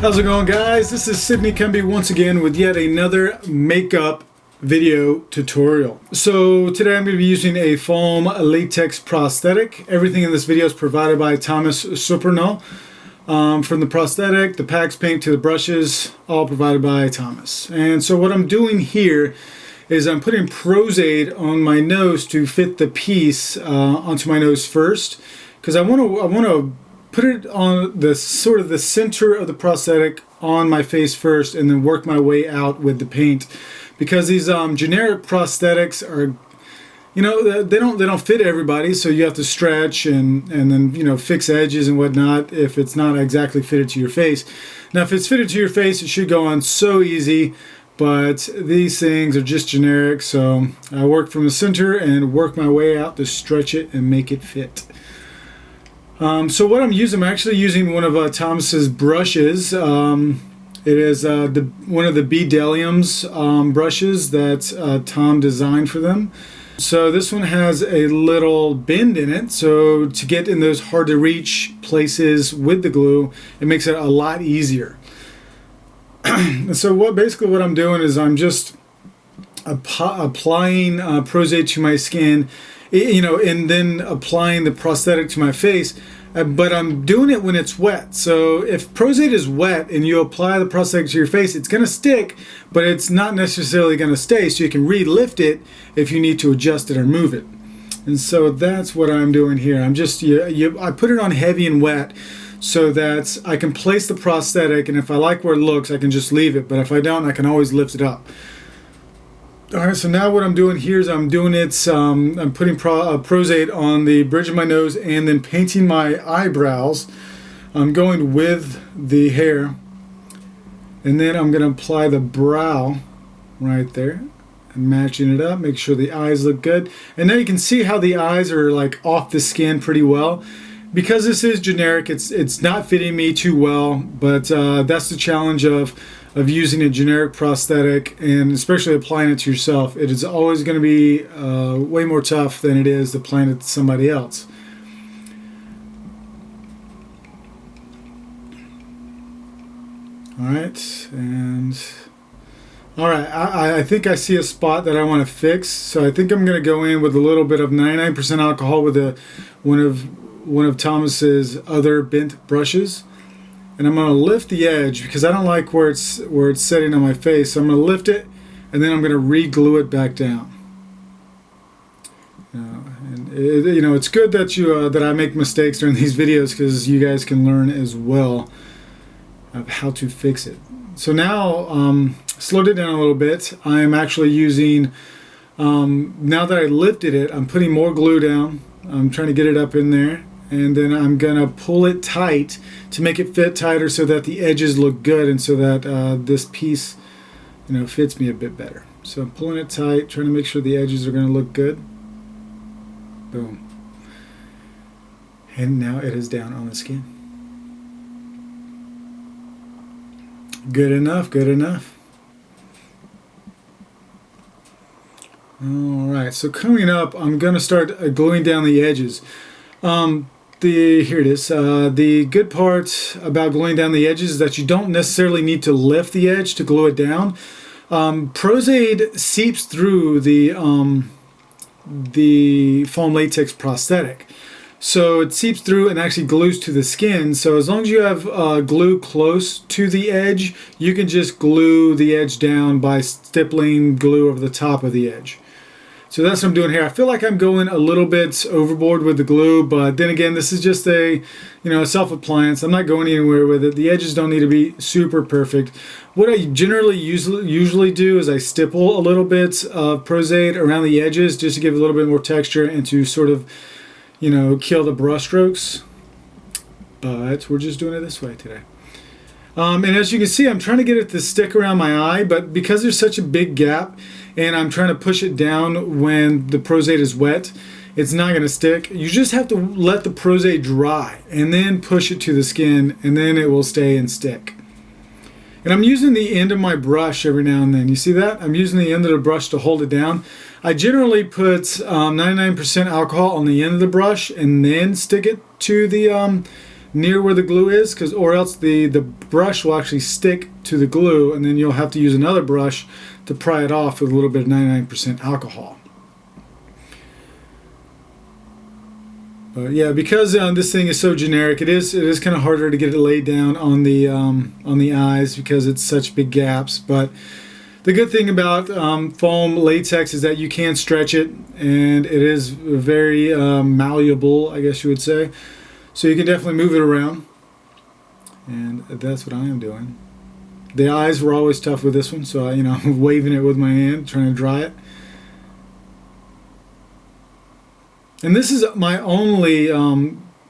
How's it going, guys? This is Sidney Cumbie once again with yet another makeup video tutorial. So today I'm going to be using a foam latex prosthetic. Everything in this video is provided by Thomas Surprenant. From the prosthetic, the packs paint to the brushes, all provided by Thomas. And so what I'm doing here is I'm putting Prosaid on my nose to fit the piece onto my nose first, because I want to put it on the sort of the center of the prosthetic on my face first, and then work my way out with the paint. Because these generic prosthetics are, you know, they don't fit everybody, so you have to stretch and then, you know, fix edges and whatnot if it's not exactly fitted to your face. Now, if it's fitted to your face, it should go on so easy. But these things are just generic, so I work from the center and work my way out to stretch it and make it fit. So what I'm actually using one of Thomas's brushes. It is one of the bdellium's brushes that Tom designed for them. So this one has a little bend in it, so to get in those hard to reach places with the glue, it makes it a lot easier. So basically what I'm doing is I'm just applying Prosaid to my skin, you know, and then applying the prosthetic to my face. But I'm doing it when it's wet. So if Prosaid is wet and you apply the prosthetic to your face, it's going to stick, but it's not necessarily going to stay. So you can re-lift it if you need to adjust it or move it. And so that's what I'm doing here. I'm just I put it on heavy and wet so that I can place the prosthetic, and if I like where it looks, I can just leave it. But if I don't, I can always lift it up. Alright, so now what I'm doing here is I'm putting Prosaid on the bridge of my nose and then painting my eyebrows. I'm going with the hair, and then I'm going to apply the brow right there and matching it up, make sure the eyes look good. And now you can see how the eyes are like off the skin pretty well. Because this is generic, it's not fitting me too well, but that's the challenge of using a generic prosthetic, and especially applying it to yourself. It is always going to be way more tough than it is applying it to somebody else. Alright, I think I see a spot that I want to fix, so I think I'm going to go in with a little bit of 99% alcohol with one of Thomas's other bent brushes. And I'm going to lift the edge because I don't like where it's setting on my face. So I'm going to lift it, and then I'm going to re-glue it back down. You know, it's good that that I make mistakes during these videos, because you guys can learn as well of how to fix it. So now, slowed it down a little bit. I am actually using, now that I lifted it, I'm putting more glue down. I'm trying to get it up in there. And then I'm going to pull it tight to make it fit tighter so that the edges look good, and so that this piece, you know, fits me a bit better. So I'm pulling it tight, trying to make sure the edges are going to look good. Boom. And now it is down on the skin. Good enough, good enough. Alright, so coming up, I'm going to start gluing down the edges. Here it is. The good part about gluing down the edges is that you don't necessarily need to lift the edge to glue it down. Prosaid seeps through the foam latex prosthetic. So it seeps through and actually glues to the skin. So as long as you have glue close to the edge, you can just glue the edge down by stippling glue over the top of the edge. So that's what I'm doing here. I feel like I'm going a little bit overboard with the glue, but then again, this is just a self-appliance. I'm not going anywhere with it. The edges don't need to be super perfect. What I generally usually do is I stipple a little bit of Prosaid around the edges just to give a little bit more texture and to sort of, you know, kill the brush strokes. But we're just doing it this way today. And as you can see, I'm trying to get it to stick around my eye, but because there's such a big gap, and I'm trying to push it down when the Prosaid is wet, it's not going to stick. You just have to let the Prosaid dry and then push it to the skin, and then it will stay and stick. And I'm using the end of my brush every now and then. You see that? I'm using the end of the brush to hold it down. I generally put 99% alcohol on the end of the brush and then stick it to the near where the glue is, or else the brush will actually stick to the glue, and then you'll have to use another brush to pry it off with a little bit of 99% alcohol. But yeah, because this thing is so generic, it is kind of harder to get it laid down on the eyes because it's such big gaps. But the good thing about foam latex is that you can stretch it, and it is very malleable, I guess you would say. So you can definitely move it around, and that's what I am doing. The eyes were always tough with this one, so I'm waving it with my hand, trying to dry it. And this is my only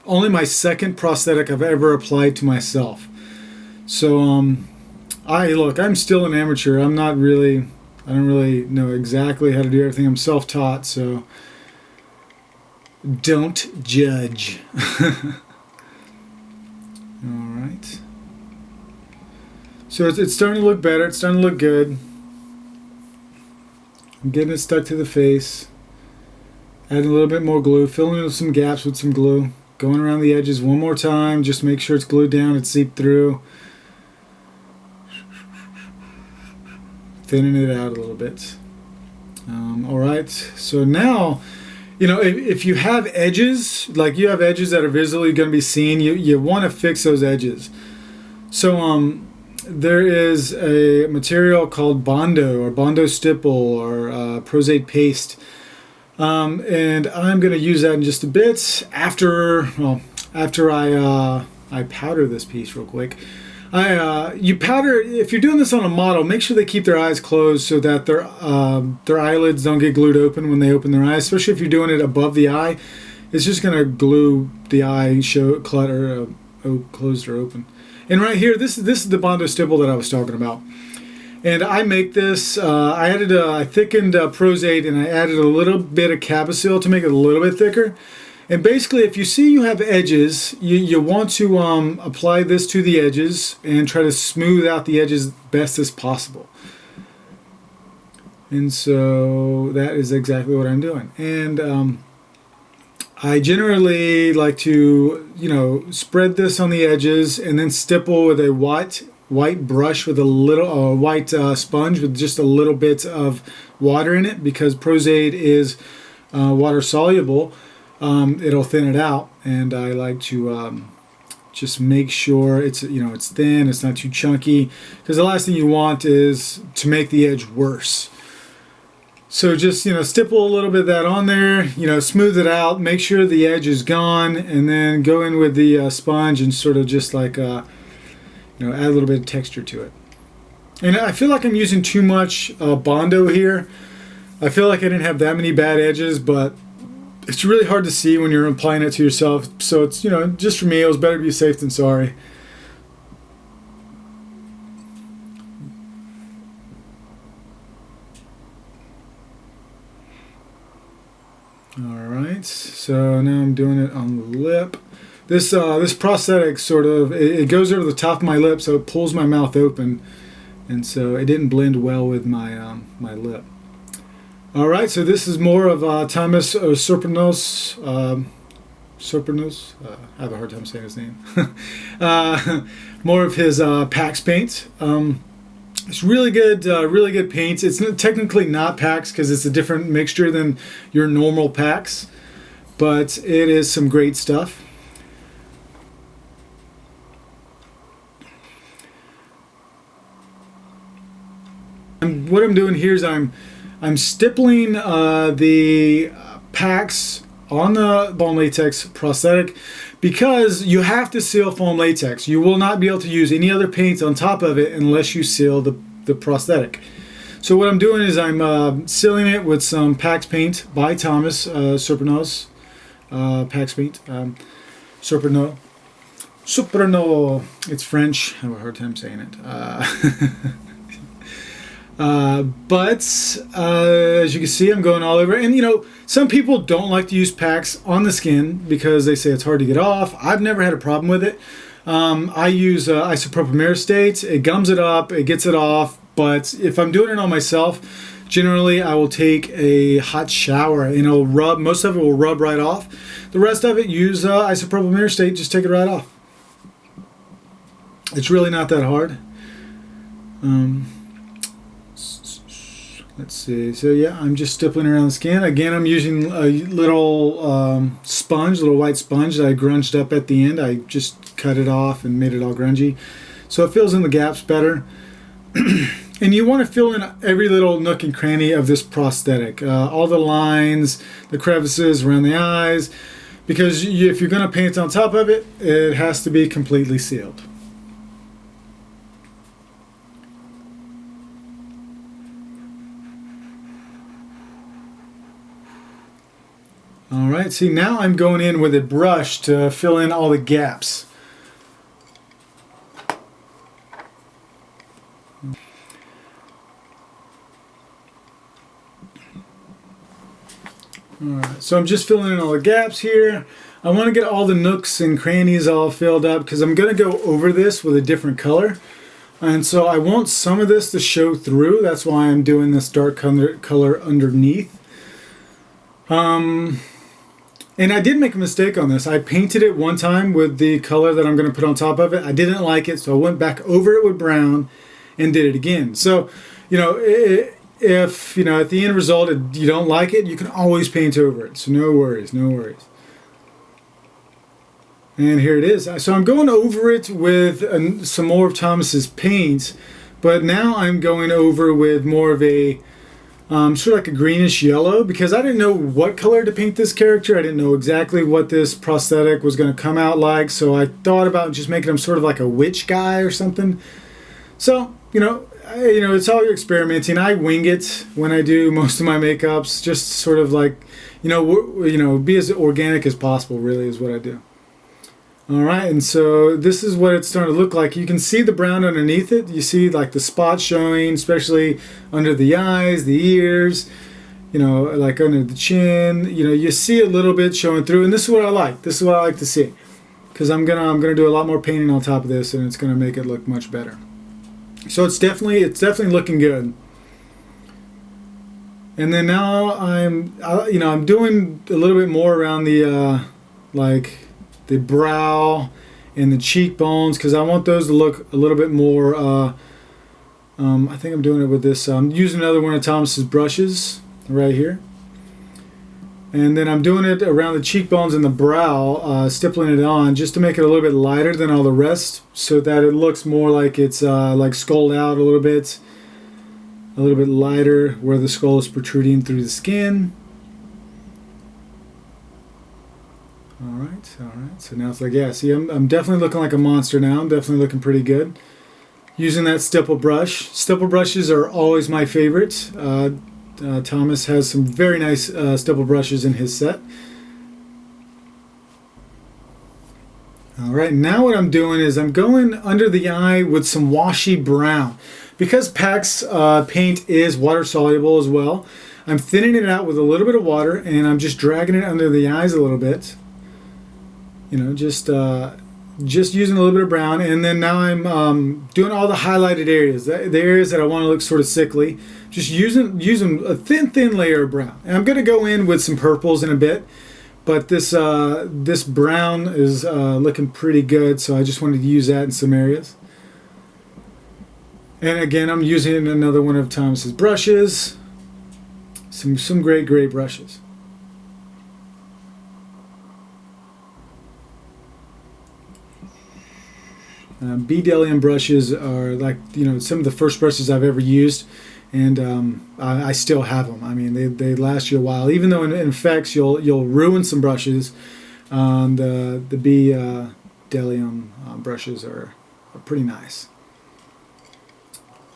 my second prosthetic I've ever applied to myself. So I'm still an amateur. I don't really know exactly how to do everything. I'm self-taught, so don't judge. Alright. So it's starting to look better. It's starting to look good. I'm getting it stuck to the face. Adding a little bit more glue. Filling in some gaps with some glue. Going around the edges one more time. Just make sure it's glued down. It's seeped through. Thinning it out a little bit. Alright. So now, if you have edges, like you have edges that are visibly going to be seen, you want to fix those edges. So there is a material called Bondo or Bondo stipple or Prosaid paste, and I'm going to use that in just a bit after I powder this piece real quick. You powder, if you're doing this on a model, make sure they keep their eyes closed so that their eyelids don't get glued open when they open their eyes, especially if you're doing it above the eye. It's just going to glue the eye, show clutter, closed or open. And right here, this is the Bondo stipple that I was talking about. And I make this, I thickened Prosaid, and I added a little bit of Cabasil to make it a little bit thicker. And basically, if you see you have edges, you want to apply this to the edges and try to smooth out the edges best as possible. And so that is exactly what I'm doing. And I generally like to, spread this on the edges and then stipple with a white brush with a little white sponge with just a little bit of water in it, because Prosaid is water soluble. It'll thin it out, and I like to just make sure it's it's thin, it's not too chunky, because the last thing you want is to make the edge worse. So just stipple a little bit of that on there, smooth it out, make sure the edge is gone, and then go in with the sponge and sort of just like add a little bit of texture to it. And I feel like I'm using too much Bondo here. I feel like I didn't have that many bad edges, but it's really hard to see when you're applying it to yourself. So it's, just for me, it was better to be safe than sorry. Alright, so now I'm doing it on the lip. This prosthetic sort of, it goes over the top of my lip, so it pulls my mouth open. And so it didn't blend well with my, my lip. Alright, so this is more of Thomas Surprenant. I have a hard time saying his name. More of his PAX paint. It's really good paint. It's technically not PAX because it's a different mixture than your normal PAX, but it is some great stuff. And what I'm doing here is I'm stippling the packs on the foam latex prosthetic, because you have to seal foam latex. You will not be able to use any other paint on top of it unless you seal the prosthetic. So what I'm doing is I'm sealing it with some PAX paint by Thomas Surprenant. PAX paint. Surprenant. It's French. I have a hard time saying it. But as you can see, I'm going all over. And some people don't like to use PAX on the skin because they say it's hard to get off. I've never had a problem with it. I use isopropyl myricate. It gums it up, it gets it off. But if I'm doing it on myself, generally I will take a hot shower and it'll rub. Most of it will rub right off. The rest of it, use isopropyl myricate, just take it right off. It's really not that hard. Let's see. So yeah, I'm just stippling around the skin. Again, I'm using a little sponge, little white sponge that I grunged up at the end. I just cut it off and made it all grungy. So it fills in the gaps better. And you want to fill in every little nook and cranny of this prosthetic. All the lines, the crevices around the eyes. Because if you're going to paint on top of it, it has to be completely sealed. Alright, see now I'm going in with a brush to fill in all the gaps. Alright, so I'm just filling in all the gaps here. I want to get all the nooks and crannies all filled up because I'm going to go over this with a different color. And so I want some of this to show through. That's why I'm doing this dark color underneath. And I did make a mistake on this. I painted it one time with the color that I'm going to put on top of it. I didn't like it, so I went back over it with brown and did it again. So, you know, if, you know, at the end result you don't like it, you can always paint over it. So no worries, no worries. And here it is. So I'm going over it with some more of Thomas's paints, but now I'm going over with more of a sort of like a greenish yellow, because I didn't know what color to paint this character. I didn't know exactly what this prosthetic was going to come out like, so I thought about just making him sort of like a witch guy or something. So, you know, it's all experimenting. I wing it when I do most of my makeups, just sort of like, you know, be as organic as possible, really, is what I do. Alright, and so this is what it's starting to look like. You can see the brown underneath it. You see like the spots showing, especially under the eyes, the ears, you know, like under the chin. You know, you see a little bit showing through, and this is what I like. This is what I like to see. Because I'm gonna do a lot more painting on top of this, and it's gonna make it look much better. So it's definitely looking good. And then now I'm doing a little bit more around the like the brow and the cheekbones, because I want those to look a little bit more, I think I'm doing it with this, I'm using another one of Thomas's brushes right here. And then I'm doing it around the cheekbones and the brow, stippling it on just to make it a little bit lighter than all the rest, so that it looks more like it's like skulled out a little bit lighter where the skull is protruding through the skin. Alright, so now it's like, yeah, see, I'm definitely looking like a monster now. I'm definitely looking pretty good. Using that stipple brush. Stipple brushes are always my favorite. Thomas has some very nice stipple brushes in his set. Alright, now what I'm doing is I'm going under the eye with some washy brown. Because PAX paint is water soluble as well, I'm thinning it out with a little bit of water, and I'm just dragging it under the eyes a little bit. You know, just using a little bit of brown, and then now I'm doing all the highlighted areas, the areas that I want to look sort of sickly. Just using a thin layer of brown. And I'm going to go in with some purples in a bit, but this brown is looking pretty good, so I just wanted to use that in some areas. And again, I'm using another one of Thomas's brushes. Some great brushes. Bdellium brushes are like, you know, some of the first brushes I've ever used, and I still have them. I mean, they last you a while. Even though in effects you'll ruin some brushes, the bdellium brushes are pretty nice.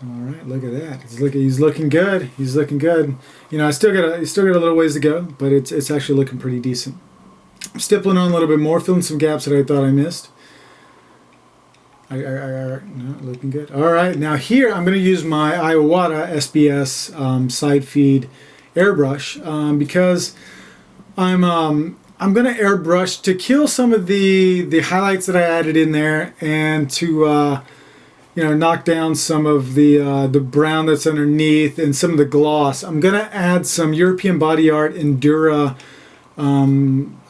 All right, look at that. He's looking good. He's looking good. You know, I still got a little ways to go, but it's actually looking pretty decent. I'm stippling on a little bit more, filling some gaps that I thought I missed. No, looking good. All right, now here I'm going to use my Iwata SBS side feed airbrush because I'm going to airbrush to kill some of the highlights that I added in there, and to you know, knock down some of the brown that's underneath and some of the gloss. I'm going to add some European Body Art Endura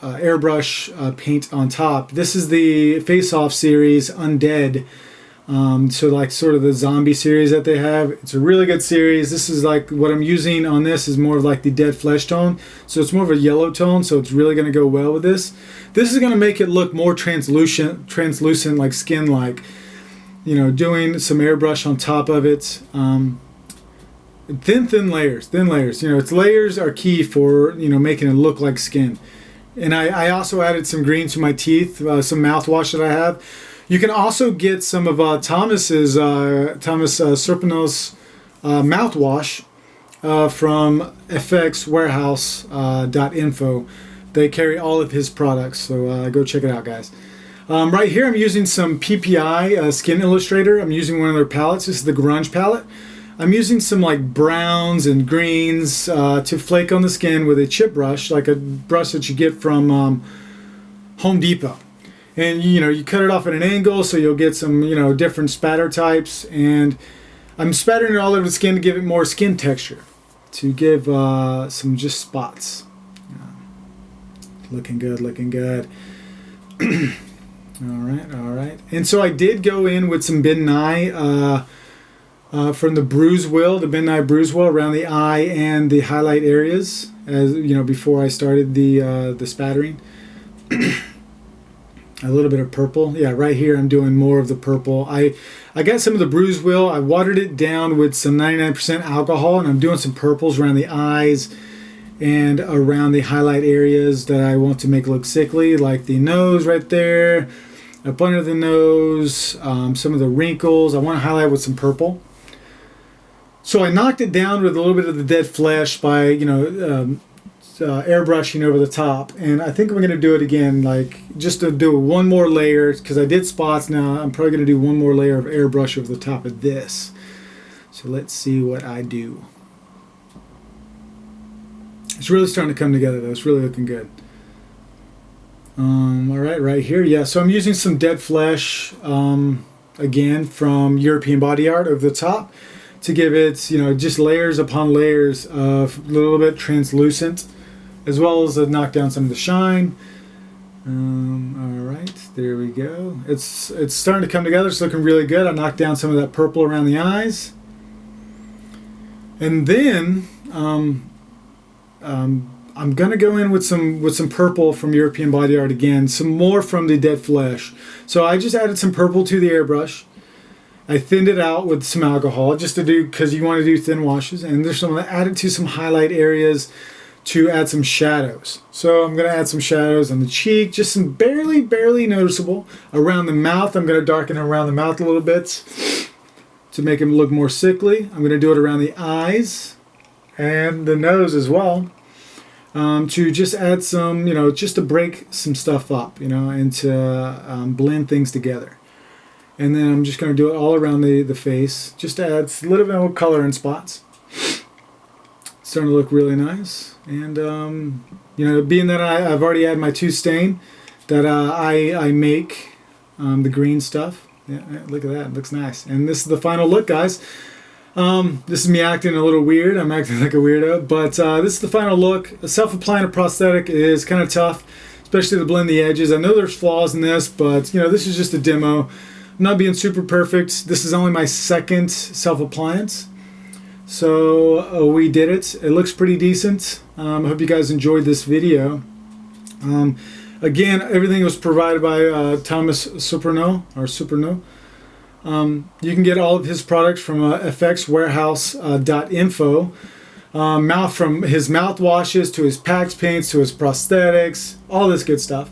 airbrush paint on top. This is the FaceOff series Undead So like sort of the zombie series that they have. It's a really good series. This is like what I'm using on this is more of like the dead flesh tone. So it's more of a yellow tone. So it's really going to go well with this. This is going to make it look more translucent like skin like. You know, doing some airbrush on top of it. Thin layers. You know, its layers are key for, you know, making it look like skin. And I also added some green to my teeth, some mouthwash that I have. You can also get some of Thomas Surprenant's mouthwash from FXwarehouse.info. They carry all of his products, so go check it out, guys. Right here I'm using some PPI Skin Illustrator. I'm using one of their palettes. This is the Grunge Palette. I'm using some like browns and greens to flake on the skin with a chip brush, like a brush that you get from Home Depot. And you know, you cut it off at an angle so you'll get some, you know, different spatter types. And I'm spattering it all over the skin to give it more skin texture, to give some just spots. Looking good, looking good. All right. And so I did go in with some Ben Nye from the Bruise Wheel, the Ben Nye Bruise Wheel around the eye and the highlight areas, as you know, before I started the spattering. A little bit of purple. Yeah, right here I'm doing more of the purple. I got some of the Bruise Wheel. I watered it down with some 99% alcohol, and I'm doing some purples around the eyes and around the highlight areas that I want to make look sickly, like the nose right there, up under the nose, some of the wrinkles. I want to highlight with some purple. So I knocked it down with a little bit of the dead flesh by, you know, airbrushing over the top. And I think I'm going to do it again, like just to do one more layer, because I did spots. Now I'm probably going to do one more layer of airbrush over the top of this. So let's see what I do. It's really starting to come together though. It's really looking good. All right here. Yeah, so I'm using some dead flesh again from European Body Art over the top to give it, you know, just layers upon layers of a little bit translucent, as well as knock down some of the shine. All right, there we go. It's starting to come together. It's looking really good. I knocked down some of that purple around the eyes, and then I'm gonna go in with some purple from European Body Art again, some more from the dead flesh. So I just added some purple to the airbrush. I thinned it out with some alcohol just to do, because you want to do thin washes, and there's some added to some highlight areas to add some shadows. So I'm gonna add some shadows on the cheek, just some barely noticeable. Around the mouth, I'm gonna darken around the mouth a little bit to make him look more sickly. I'm gonna do it around the eyes and the nose as well, to just add some, you know, just to break some stuff up, you know, and to blend things together. And then I'm just going to do it all around the face, just to add a little bit more color and spots. It's starting to look really nice. And, you know, being that I've already had my 2 stain that I make, the green stuff. Yeah, look at that. It looks nice. And this is the final look, guys. This is me acting a little weird. I'm acting like a weirdo, but this is the final look. Self-applying a prosthetic is kind of tough, especially to blend the edges. I know there's flaws in this, but you know, this is just a demo. I'm not being super perfect. This is only my 2nd self-appliance, so we did it. It looks pretty decent. I hope you guys enjoyed this video. Again, everything was provided by Thomas Surprenant, or Surprenant. You can get all of his products from FXwarehouse.info. From his mouthwashes to his PAX paints to his prosthetics, all this good stuff.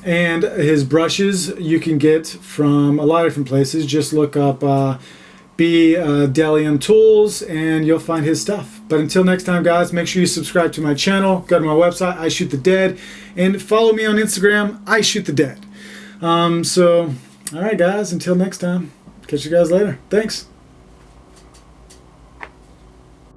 And his brushes you can get from a lot of different places. Just look up bdellium tools and you'll find his stuff. But until next time, guys, make sure you subscribe to my channel. Go to my website, I Shoot the Dead, and follow me on Instagram, I Shoot the Dead. All right, guys, until next time. Catch you guys later. Thanks.